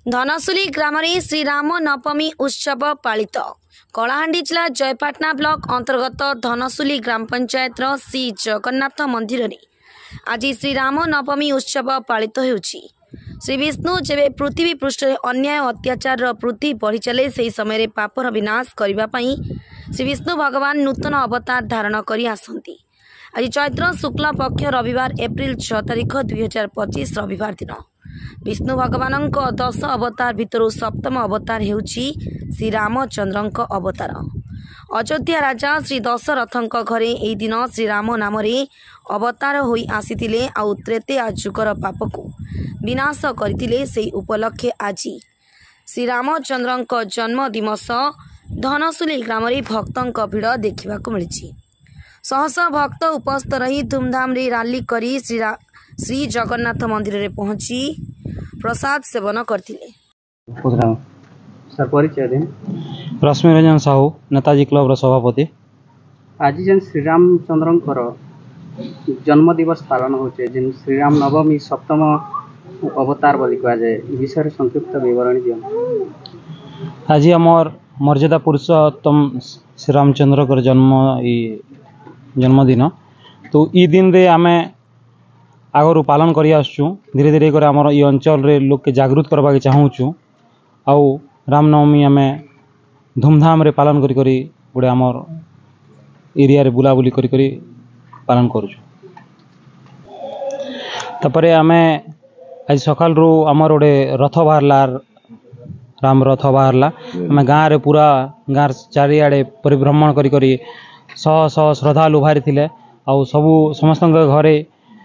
धनसुली ग्राम श्रीराम नवमी उत्सव पालित। कलाहांडी जिला जयपाटना ब्लॉक अंतर्गत धनसुली ग्राम पंचायत श्री जगन्नाथ मंदिर रे आज श्रीराम नवमी उत्सव पालित होउछि। श्री विष्णु जेबे पृथ्वी पृष्ठ अन्याय अत्याचार पृथ्वी बढ़ी चले से समय पापर विनाश करने श्री विष्णु भगवान नूतन अवतार धारण कर आसती। आज चैत्र शुक्ल पक्ष रविवार एप्रिल 6 तारिख 2025 रविवार दिन विष्णु भगवान 10 अवतार भितर सप्तम अवतार हेउछि श्री रामचंद्र अवतार। अयोध्या राजा श्री दशरथक घरे एही दिन श्रीराम नाम अवतार होई आसीतिले आउ त्रेतेया जुगर पाप को विनाश करथिले। से उपलक्षे आज श्री रामचंद्र जन्म दिवस धनसुली ग्राम भक्तों भिड़ देखा मिली। शह शह भक्त उपस्थित रही धूमधाम रे रैली करी श्री जगन्नाथ मंदिर रे पहुंची प्रसाद सेवन करते। सर परिचय दें। रश्मि रंजन साहू नेताजी क्लब सभापति। आज जेन श्रीरामचंद्र जन्म दिवस पालन होचे जेन श्रीराम नवमी सप्तम अवतार बोली कहा जाए विषय संक्षिप्त विवरण दियो। आज आमर मर्यादा पुरुषोत्तम श्रीरामचंद्र जन्मदिन तो ई दिन रे आमे आगरू पालन करी आसुँ। धीरे धीरे कर आमर ई अंचल रे लोग के जागृत करबा के चाहूँ। आउ रामनवमी आमे धूमधाम रे पालन करी करी गोटे आमर एरिया रे बुलाबुली करी करी पालन करूँ। तापरे आमे आज सकाल रू आमर गोटे रथ बाहरला राम रथ बाहरला। आमे गाँव रे पूरा गाँव चारिआडे परिभ्रमण करी करी शह शह श्रद्धालु बाहरी थिले। आउ सबू समस्त घरे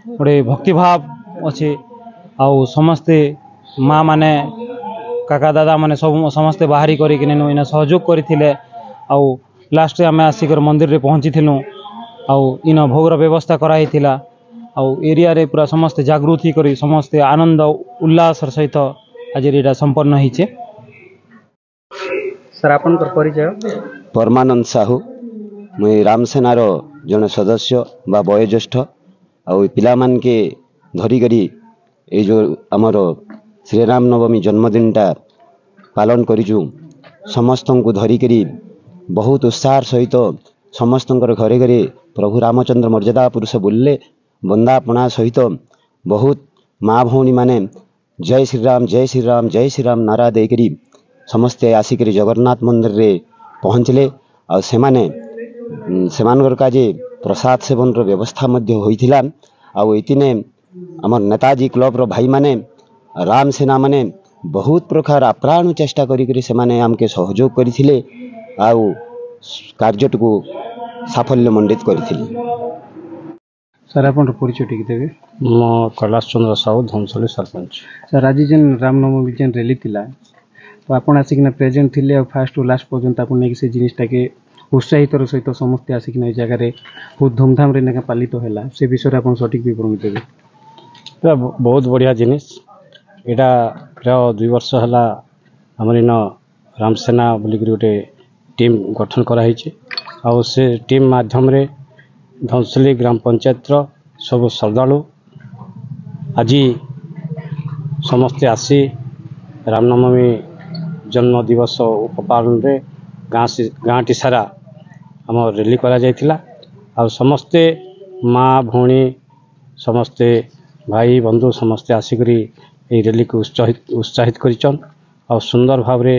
गोटे भक्तिभाव अच्छे। आउ समस्ते माँ माने काका दादा माने सब समस्ते बाहरी करी इन सहयोग करथिले। आउ लास्ट आमे आसिकर मंदिर रे पहुँची थिलु। आउ इन भोगर व्यवस्था कराई थिला। आउ एरिया रे पूरा समस्ते जागृत ही करी समस्ते आनंद उल्लास सहित आज एटा संपन्न होइछे। सर आपन परिचय। परमानंद साहू मुई रामसेनार जन सदस्य बा वयोज्येष्ठ आउ पिला मान के धरी करी ए जो आमर श्रीराम नवमी जन्मदिनटा पालन करिजु। समस्त को धरी करी बहुत उत्साह सहित समस्त घरे घरे प्रभु रामचंद्र मर्यादा पुरुष बोलले बंदापना सहित बहुत माँ भौणी माने जय श्रीराम जय श्रीराम जय श्रीराम नारा देकरी समस्ते आसिक जगन्नाथ मंदिर रे पहुँचले। आ सेमानकर काजे प्रसाद सेवन रो व्यवस्था मध्य होइथिला। आउ इतिने हमर नेताजी क्लब रो भाई माने राम सेना माने बहुत प्रकार आप्राण चेष्टा करी से माने हमके सहयोग करिथिले। आउ कार्यट को साफल्य मंडित करिथिले। सर आपन परिचय टिक देबे। म कैलाश चंद्र साहू धनसुली सरपंच। सर आज जेन रामनवमी जेन रैली थिला तो आपन आसिकना प्रेजेंट थिले और फास्ट टू लास्ट पर्यंत आपन नेकी से जिनिसटा के उत्साहित सहित समस्त आसिकना जगह रे बहुत धूमधाम रे नेका पालित होला से विषय आपन सटीक विवरण देबे। बहुत बढ़िया जिनिस एटा प्राय 2 वर्ष हला हमर इन रामसेना बोली गोटे टीम गठन करा आ से टीम माध्यम रे धनसुली ग्राम पंचायत सब श्रद्धालु आज समस्ते आसी रामनवमी जन्म दिवस उपपालन रे गाँ टी सारा आम रैली करा जायतिला। आ समस्ते माँ भौणी समस्ते भाई बंधु समस्ते आसिकरी ए रैली को उत्साहित करिचन और सुंदर भाव रे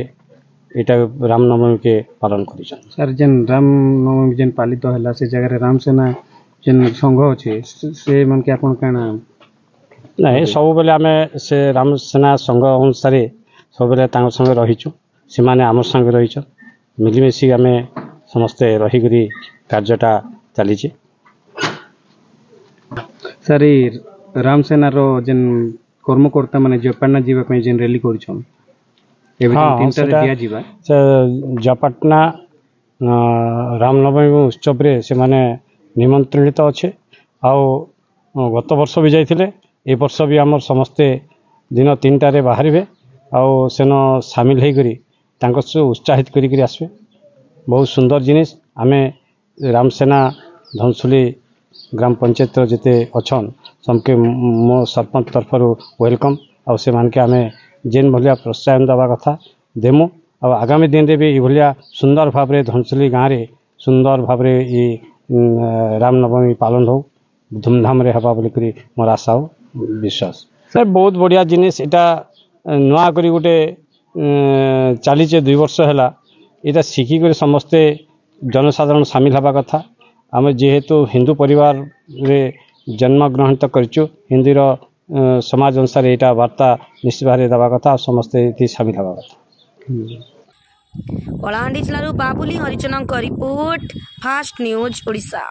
एटा रामनवमी के पालन करिचन। सर जेन रामनवमी जेन पालित होला से जगह रे रामसेना जेन संघ अछि से मन के आपन काना नहीं सब बेले आमे से रामसेना संघ अनुसार सब बेले तांग संगे रहिचु। से माने हमर संगे रहिचन मिलिमिशि आमे समस्ते रही करी कार्यटा चलीचे। सर रामसेना रो जेन कर्मकर्ता माने जयपाटना जीवा पे जेन रैली करछन एबे तीनटा रे दिया जीवा जयपाटना रामनवमी उत्सव रे से माने निमंत्रित अच्छे। आउ गत वर्ष भी जाइथिले ए वर्ष भी हमर समस्ते दिन 3टा रे बाहरिबे आउ सेन शामिल होई करी तांको से उत्साहित करी करी आसबे। बहुत सुंदर जिनिस आमे रामसेना धनसुली ग्राम पंचायत जिते अच्छन सबके मो सरपंच तरफ वेलकम ଆଉ ସେମାନକେ ଆମେ ଯେନ୍ ଭଳିଆ ପ୍ରୋତ୍ସାହନ ଦେବା କଥା ଦେମୁ ଆଉ ଆଗାମୀ ଦିନରେ ବି ଏଇଭଳିଆ ସୁନ୍ଦର ଭାବରେ ଧନସୁଲି ଗାଁରେ ସୁନ୍ଦର ଭାବରେ ଇ ରାମନବମୀ ପାଳନ ହଉ ଧୁମଧାମରେ ହେବା ବୋଲିକରି ମୋର ଆଶା ଆଉ ବିଶ୍ୱାସ। ସାର୍ ବହୁତ ବଢ଼ିଆ ଜିନିଷ ଏଇଟା ନୂଆ କରି ଗୋଟେ ଚାଲିଛେ 2 ବର୍ଷ ହେଲା ଏଇଟା ଶିଖିକରି ସମସ୍ତେ ଜନସାଧାରଣ ସାମିଲ ହେବା କଥା। ଆମେ ଯେହେତୁ ହିନ୍ଦୁ ପରିବାରରେ ଜନ୍ମଗ୍ରହଣ କରିଛୁ ହିନ୍ଦୀର ସମାଜ ଅନୁସାରେ ଏଇଟା ବାର୍ତ୍ତା ନିଶ୍ଚିତ ଭାବରେ ଦେବା କଥା ଆଉ ସମସ୍ତେ ଏଠି ସାମିଲ ହେବା କଥା। କଳାହାଣ୍ଡି ଜିଲ୍ଲାରୁ ବାବୁଲି ହରିଜନଙ୍କ ରିପୋର୍ଟ, ଫାଷ୍ଟ ନ୍ୟୁଜ୍ ଓଡ଼ିଶା।